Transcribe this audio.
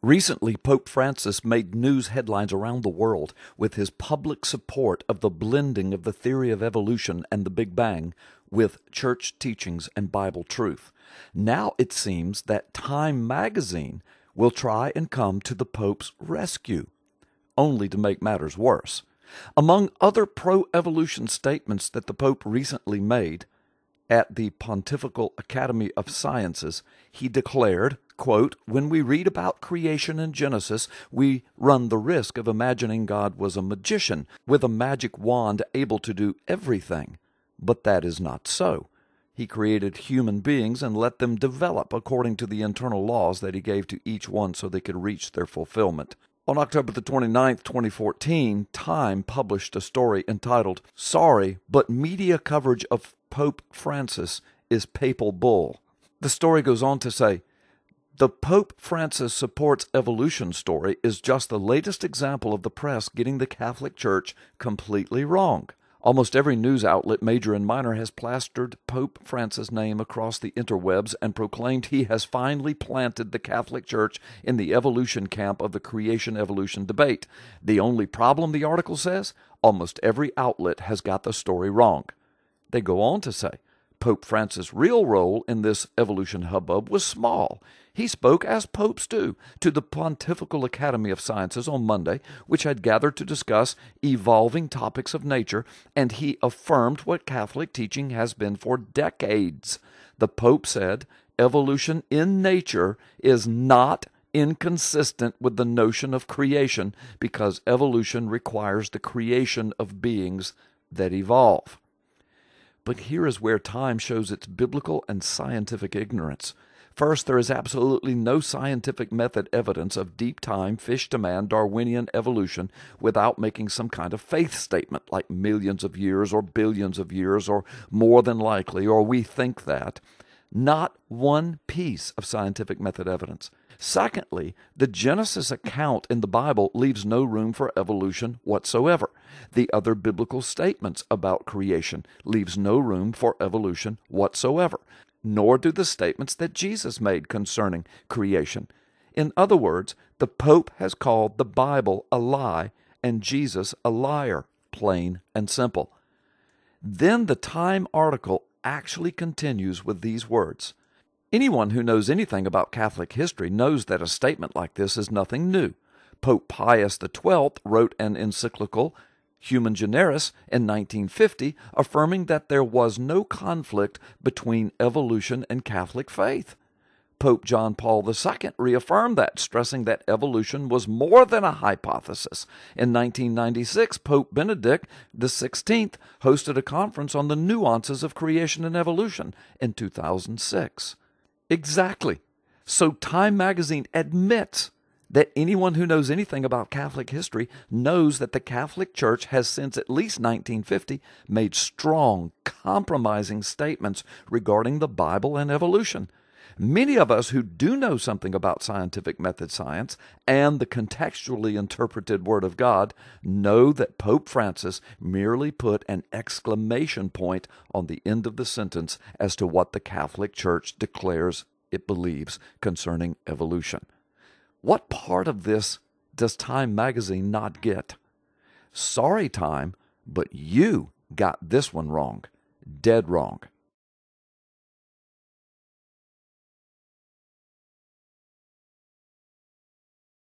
Recently, Pope Francis made news headlines around the world with his public support of the blending of the theory of evolution and the Big Bang with church teachings and Bible truth. Now it seems that Time magazine will try and come to the Pope's rescue, only to make matters worse. Among other pro-evolution statements that the Pope recently made at the Pontifical Academy of Sciences, he declared, quote, "When we read about creation in Genesis, we run the risk of imagining God was a magician with a magic wand able to do everything. But that is not so. He created human beings and let them develop according to the internal laws that he gave to each one so they could reach their fulfillment." On October the 29th, 2014, Time published a story entitled, "Sorry, but media coverage of Pope Francis is papal bull." The story goes on to say, "The Pope Francis supports evolution story is just the latest example of the press getting the Catholic Church completely wrong. Almost every news outlet, major and minor, has plastered Pope Francis' name across the interwebs and proclaimed he has finally planted the Catholic Church in the evolution camp of the creation-evolution debate. The only problem," the article says, "almost every outlet has got the story wrong." They go on to say, Pope Francis' real role in this evolution hubbub was small. He spoke, as popes do, to the Pontifical Academy of Sciences on Monday, which had gathered to discuss evolving topics of nature, and he affirmed what Catholic teaching has been for decades. The Pope said, evolution in nature is not inconsistent with the notion of creation because evolution requires the creation of beings that evolve. But here is where Time shows its biblical and scientific ignorance. First, there is absolutely no scientific method evidence of deep time, fish-to-man, Darwinian evolution without making some kind of faith statement like millions of years or billions of years or more than likely or we think that. Not one piece of scientific method evidence. Secondly, the Genesis account in the Bible leaves no room for evolution whatsoever. The other biblical statements about creation leaves no room for evolution whatsoever, nor do the statements that Jesus made concerning creation. In other words, the Pope has called the Bible a lie and Jesus a liar, plain and simple. Then the Time article actually continues with these words. Anyone who knows anything about Catholic history knows that a statement like this is nothing new. Pope Pius XII wrote an encyclical, Human Generis, in 1950, affirming that there was no conflict between evolution and Catholic faith. Pope John Paul II reaffirmed that, stressing that evolution was more than a hypothesis. In 1996, Pope Benedict XVI hosted a conference on the nuances of creation and evolution in 2006. Exactly. So Time magazine admits that anyone who knows anything about Catholic history knows that the Catholic Church has since at least 1950 made strong, compromising statements regarding the Bible and evolution. Many of us who do know something about scientific method science and the contextually interpreted Word of God know that Pope Francis merely put an exclamation point on the end of the sentence as to what the Catholic Church declares it believes concerning evolution. What part of this does Time magazine not get? Sorry, Time, but you got this one wrong. Dead wrong.